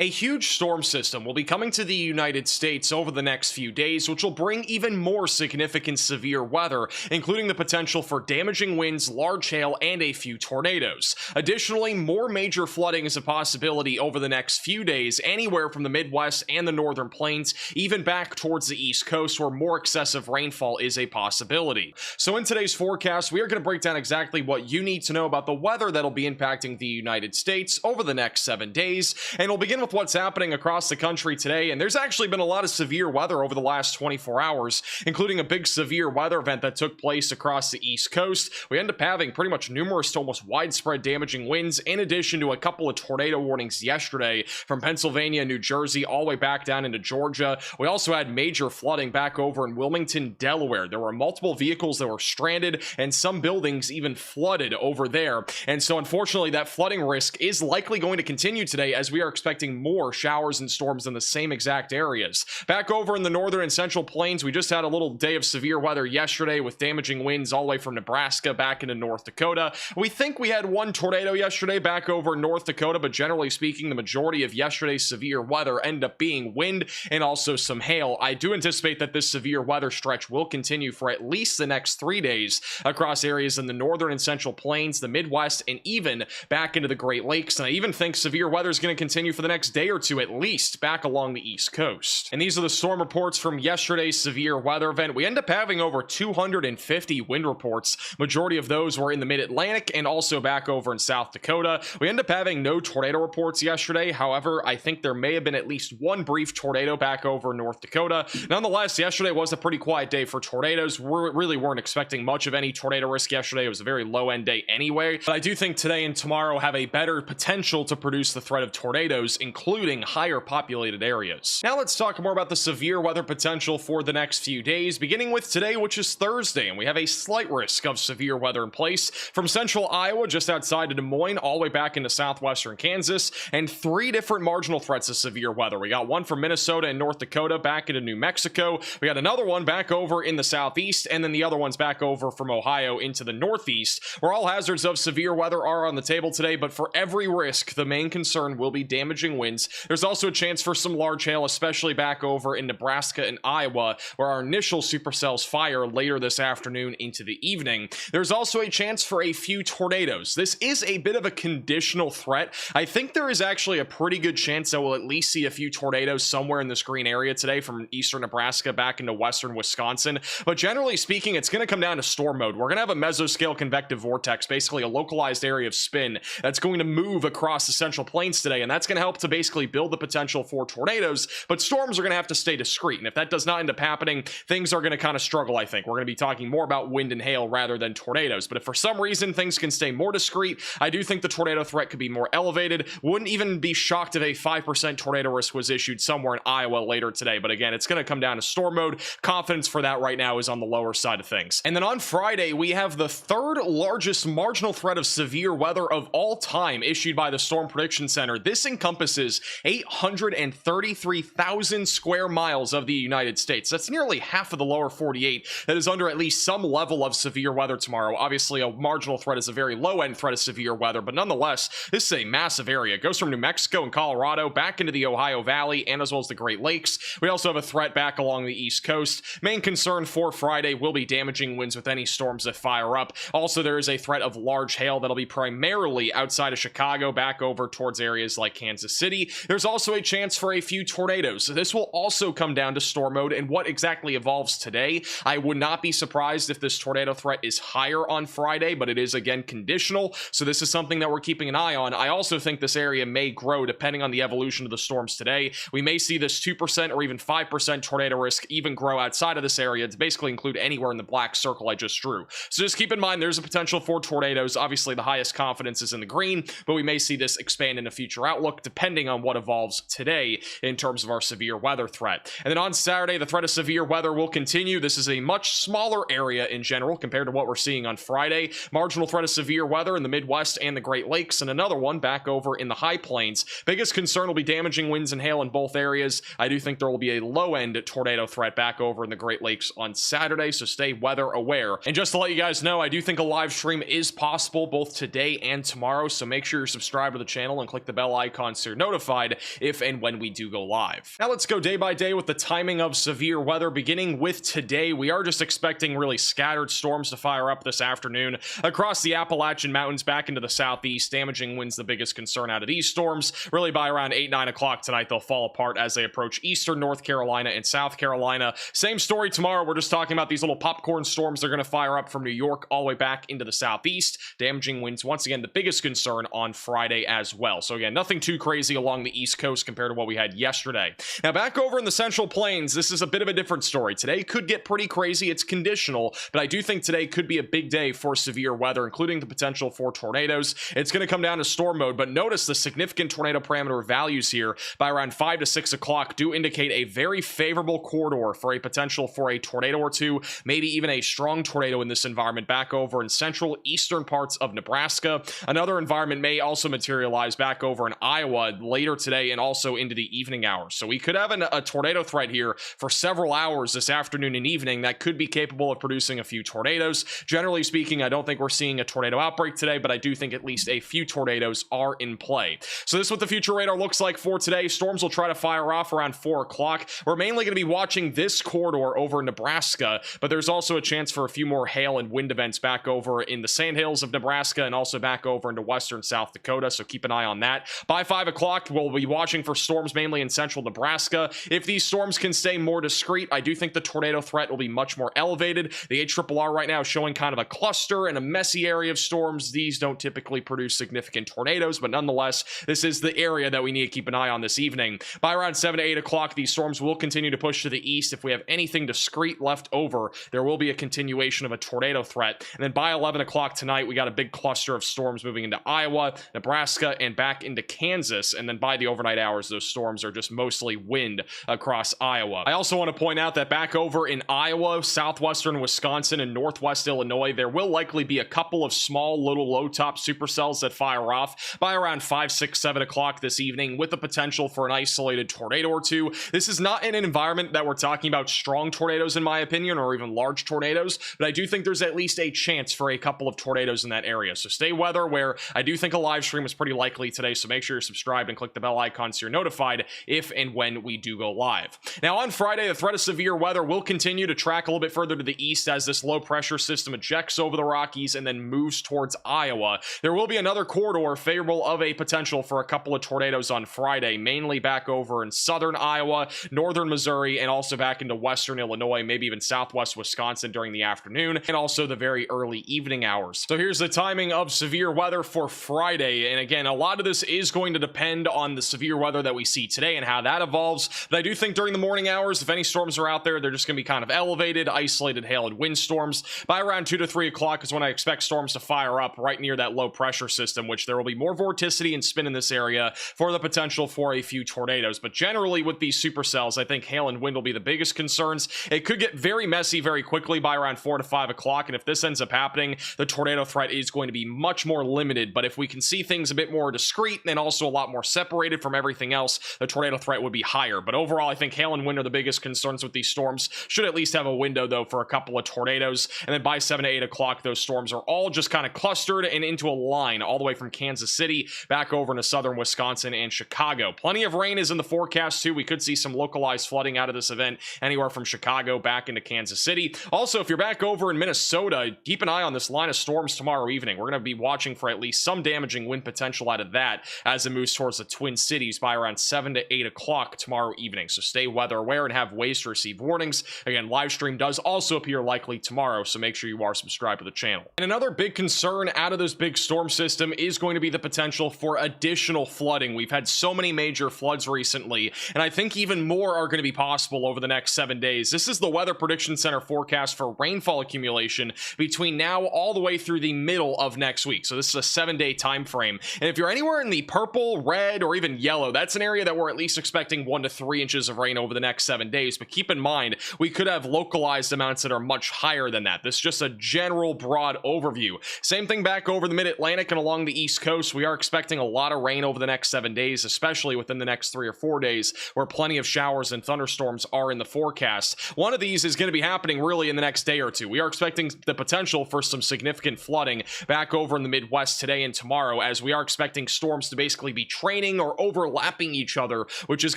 A huge storm system will be coming to the United States over the next few days, which will bring even more significant severe weather, including the potential for damaging winds, large hail, and a few tornadoes. Additionally, more major flooding is a possibility over the next few days, anywhere from the Midwest and the northern plains, even back towards the East Coast, where more excessive rainfall is a possibility. So in today's forecast, we are going to break down exactly what you need to know about the weather that'll be impacting the United States over the next 7 days, and we'll begin with what's happening across the country today. And there's actually been a lot of severe weather over the last 24 hours, including a big severe weather event that took place across the East Coast. We end up having pretty much numerous to almost widespread damaging winds, in addition to a couple of tornado warnings yesterday from Pennsylvania, New Jersey, all the way back down into Georgia. We also had major flooding back over in Wilmington, Delaware. There were multiple vehicles that were stranded and some buildings even flooded over there. And so unfortunately, that flooding risk is likely going to continue today, as we are expecting more showers and storms in the same exact areas. Back over in the northern and central plains, we just had a little day of severe weather yesterday with damaging winds all the way from Nebraska back into North Dakota. We think we had one tornado yesterday back over North Dakota, but generally speaking, the majority of yesterday's severe weather ended up being wind and also some hail. I do anticipate that this severe weather stretch will continue for at least the next 3 days across areas in the northern and central plains, the Midwest, and even back into the Great Lakes. And I even think severe weather is going to continue for the next day or two at least back along the East Coast. And these are the storm reports from yesterday's severe weather event. We end up having over 250 wind reports. Majority of those were in the mid-Atlantic and also back over in South Dakota. We end up having no tornado reports yesterday. However, I think there may have been at least one brief tornado back over in North Dakota. Nonetheless, yesterday was a pretty quiet day for tornadoes. We really weren't expecting much of any tornado risk yesterday. It was a very low-end day anyway. But I do think today and tomorrow have a better potential to produce the threat of tornadoes, including higher populated areas. Now let's talk more about the severe weather potential for the next few days, beginning with today, which is Thursday, and we have a slight risk of severe weather in place from central Iowa just outside of Des Moines all the way back into southwestern Kansas, and 3 different marginal threats of severe weather. We got one from Minnesota and North Dakota back into New Mexico. We got another one back over in the southeast, and then the other one's back over from Ohio into the northeast, where all hazards of severe weather are on the table today. But for every risk, the main concern will be damaging winds. There's also a chance for some large hail, especially back over in Nebraska and Iowa, where our initial supercells fire later this afternoon into the evening. There's also a chance for a few tornadoes. This is a bit of a conditional threat. I think there is actually a pretty good chance that we'll at least see a few tornadoes somewhere in this green area today from eastern Nebraska back into western Wisconsin. But generally speaking, it's going to come down to storm mode. We're going to have a mesoscale convective vortex, basically a localized area of spin that's going to move across the central plains today, and that's going to help to basically build the potential for tornadoes, but storms are going to have to stay discreet. And if that does not end up happening, things are going to kind of struggle. I think we're going to be talking more about wind and hail rather than tornadoes. But if for some reason things can stay more discreet, I do think the tornado threat could be more elevated. Wouldn't even be shocked if a 5% tornado risk was issued somewhere in Iowa later today. But again, it's going to come down to storm mode. Confidence for that right now is on the lower side of things. And then on Friday, we have the 3rd largest marginal threat of severe weather of all time issued by the Storm Prediction Center. This encompasses 833,000 square miles of the United States. That's nearly half of the lower 48 that is under at least some level of severe weather tomorrow. Obviously, a marginal threat is a very low-end threat of severe weather, but nonetheless, this is a massive area. It goes from New Mexico and Colorado back into the Ohio Valley and as well as the Great Lakes. We also have a threat back along the East Coast. Main concern for Friday will be damaging winds with any storms that fire up. Also, there is a threat of large hail that'll be primarily outside of Chicago back over towards areas like Kansas City. There's also a chance for a few tornadoes. This will also come down to storm mode and what exactly evolves today. I would not be surprised if this tornado threat is higher on Friday, but it is again conditional. So this is something that we're keeping an eye on. I also think this area may grow depending on the evolution of the storms today. We may see this 2% or even 5% tornado risk even grow outside of this area to basically include anywhere in the black circle I just drew. So just keep in mind there's a potential for tornadoes. Obviously the highest confidence is in the green, but we may see this expand in a future outlook depending on what evolves today in terms of our severe weather threat. And then on Saturday, the threat of severe weather will continue. This is a much smaller area in general compared to what we're seeing on Friday. Marginal threat of severe weather in the Midwest and the Great Lakes, and another one back over in the High Plains. Biggest concern will be damaging winds and hail in both areas. I do think there will be a low-end tornado threat back over in the Great Lakes on Saturday, so stay weather aware. And just to let you guys know, I do think a live stream is possible both today and tomorrow, so make sure you're subscribed to the channel and click the bell icon so you're notified if and when we do go live. Now let's go day by day with the timing of severe weather. Beginning with today, we are just expecting really scattered storms to fire up this afternoon across the Appalachian Mountains back into the southeast. Damaging winds the biggest concern out of these storms. Really by around 8-9 o'clock tonight, they'll fall apart as they approach eastern North Carolina and South Carolina. Same story tomorrow. We're just talking about these little popcorn storms. They're going to fire up from New York all the way back into the southeast. Damaging winds, once again, the biggest concern on Friday as well. So again, nothing too crazy along the East Coast compared to what we had yesterday. Now back over in the Central Plains, this is a bit of a different story. Today could get pretty crazy. It's conditional, but I do think today could be a big day for severe weather, including the potential for tornadoes. It's going to come down to storm mode, but notice the significant tornado parameter values here by around 5 to 6 o'clock do indicate a very favorable corridor for a potential for a tornado or two, maybe even a strong tornado in this environment back over in central eastern parts of Nebraska. Another environment may also materialize back over in Iowa later today and also into the evening hours. So we could have a tornado threat here for several hours this afternoon and evening that could be capable of producing a few tornadoes. Generally speaking, I don't think we're seeing a tornado outbreak today, but I do think at least a few tornadoes are in play. So this is what the future radar looks like for today. Storms will try to fire off around 4 o'clock. We're mainly going to be watching this corridor over Nebraska, but there's also a chance for a few more hail and wind events back over in the Sandhills of Nebraska and also back over into western South Dakota, so keep an eye on that. By 5 o'clock, we'll be watching for storms mainly in central Nebraska. If these storms can stay more discreet, I do think the tornado threat will be much more elevated. The HRRR right now is showing kind of a cluster and a messy area of storms. These don't typically produce significant tornadoes, but nonetheless, this is the area that we need to keep an eye on this evening. By around 7 to 8 o'clock, these storms will continue to push to the east. If we have anything discreet left over, there will be a continuation of a tornado threat. And then by 11 o'clock tonight, we got a big cluster of storms moving into Iowa, Nebraska, and back into Kansas. And then by the overnight hours, those storms are just mostly wind across Iowa. I also want to point out that back over in Iowa, southwestern Wisconsin, and northwest Illinois, there will likely be a couple of small little low-top supercells that fire off by around 5, 6, 7 o'clock this evening with the potential for an isolated tornado or two. This is not in an environment that we're talking about strong tornadoes in my opinion, or even large tornadoes, but I do think there's at least a chance for a couple of tornadoes in that area. So stay weather where I do think a live stream is pretty likely today, so make sure you're subscribed and click the bell icon so you're notified if and when we do go live. Now on Friday, the threat of severe weather will continue to track a little bit further to the east as this low pressure system ejects over the Rockies and then moves towards Iowa. There will be another corridor favorable of a potential for a couple of tornadoes on Friday, mainly back over in southern Iowa, northern Missouri, and also back into western Illinois, maybe even southwest Wisconsin during the afternoon, and also the very early evening hours. So here's the timing of severe weather for Friday. And again, a lot of this is going to depend on the severe weather that we see today and how that evolves. But I do think during the morning hours, if any storms are out there, they're just going to be kind of elevated, isolated hail and wind storms. By around 2 to 3 o'clock is when I expect storms to fire up right near that low pressure system, which there will be more vorticity and spin in this area for the potential for a few tornadoes. But generally with these supercells, I think hail and wind will be the biggest concerns. It could get very messy very quickly by around 4 to 5 o'clock, and if this ends up happening, the tornado threat is going to be much more limited. But if we can see things a bit more discreet and also a lot more separated from everything else, the tornado threat would be higher. But overall, I think hail and wind are the biggest concerns with these storms. Should at least have a window though for a couple of tornadoes, and then by 7 to 8 o'clock, those storms are all just kind of clustered and into a line all the way from Kansas City back over into southern Wisconsin and Chicago. Plenty of rain is in the forecast too. We could see some localized flooding out of this event anywhere from Chicago back into Kansas City. Also, if you're back over in Minnesota, keep an eye on this line of storms tomorrow evening. We're going to be watching for at least some damaging wind potential out of that as it moves towards the Twin Cities by around 7 to 8 o'clock tomorrow evening. So stay weather aware and have ways to receive warnings. Again, live stream does also appear likely tomorrow, so make sure you are subscribed to the channel. And another big concern out of this big storm system is going to be the potential for additional flooding. We've had so many major floods recently, and I think even more are going to be possible over the next 7 days. This is the Weather Prediction Center forecast for rainfall accumulation between now all the way through the middle of next week. So this is a 7-day time frame. And if you're anywhere in the purple, red, or even yellow, that's an area that we're at least expecting 1 to 3 inches of rain over the next 7 days. But keep in mind, we could have localized amounts that are much higher than that. This is just a general broad overview. Same thing back over the mid-Atlantic and along the East Coast. We are expecting a lot of rain over the next 7 days, especially within the next 3 or 4 days, where plenty of showers and thunderstorms are in the forecast. One of these is going to be happening really in the next day or two. We are expecting the potential for some significant flooding back over in the Midwest today and tomorrow, as we are expecting storms to basically be raining or overlapping each other, which is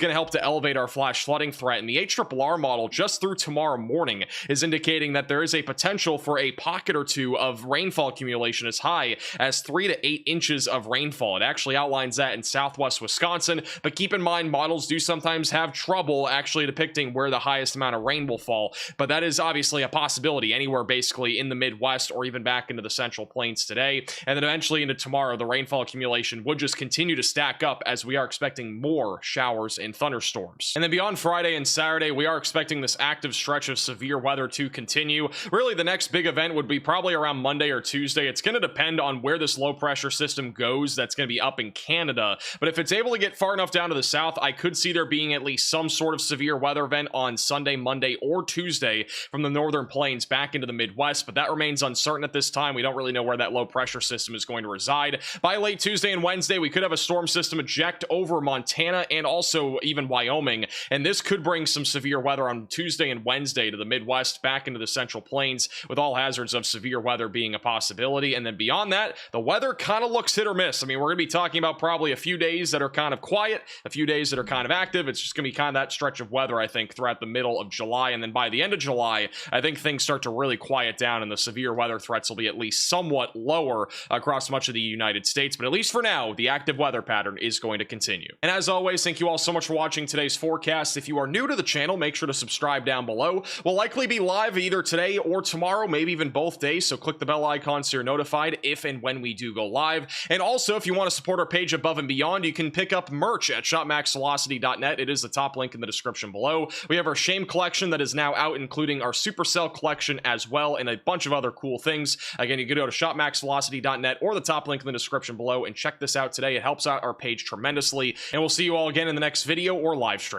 going to help to elevate our flash flooding threat. And the HRRR model just through tomorrow morning is indicating that there is a potential for a pocket or two of rainfall accumulation as high as 3 to 8 inches of rainfall. It actually outlines that in southwest Wisconsin, but keep in mind models do sometimes have trouble actually depicting where the highest amount of rain will fall, but that is obviously a possibility anywhere basically in the Midwest or even back into the Central Plains today. And then eventually into tomorrow, the rainfall accumulation would just continue to stack up as we are expecting more showers and thunderstorms. And then beyond Friday and Saturday, we are expecting this active stretch of severe weather to continue. Really, the next big event would be probably around Monday or Tuesday. It's going to depend on where this low pressure system goes that's going to be up in Canada. But if it's able to get far enough down to the south, I could see there being at least some sort of severe weather event on Sunday, Monday, or Tuesday from the northern plains back into the Midwest, but that remains uncertain at this time. We don't really know where that low pressure system is going to reside. By late Tuesday and Wednesday, we could have a storm system eject over Montana and also even Wyoming, and this could bring some severe weather on Tuesday and Wednesday to the Midwest back into the Central Plains, with all hazards of severe weather being a possibility. And then beyond that, the weather kind of looks hit or miss. I mean, we're going to be talking about probably a few days that are kind of quiet, a few days that are kind of active. It's just going to be kind of that stretch of weather, I think, throughout the middle of July. And then by the end of July, I think things start to really quiet down and the severe weather threats will be at least somewhat lower across much of the United States. But at least for now, the active weather pattern is going to continue. And as always, thank you all so much for watching today's forecast. If you are new to the channel, make sure to subscribe down below. We'll likely be live either today or tomorrow, maybe even both days. So click the bell icon so you're notified if and when we do go live. And also, if you want to support our page above and beyond, you can pick up merch at shopmaxvelocity.net. It is the top link in the description below. We have our Shame collection that is now out, including our Supercell collection as well, and a bunch of other cool things. Again, you can go to shopmaxvelocity.net or the top link in the description below and check this out today. It helps out our page tremendously, and we'll see you all again in the next video or live stream.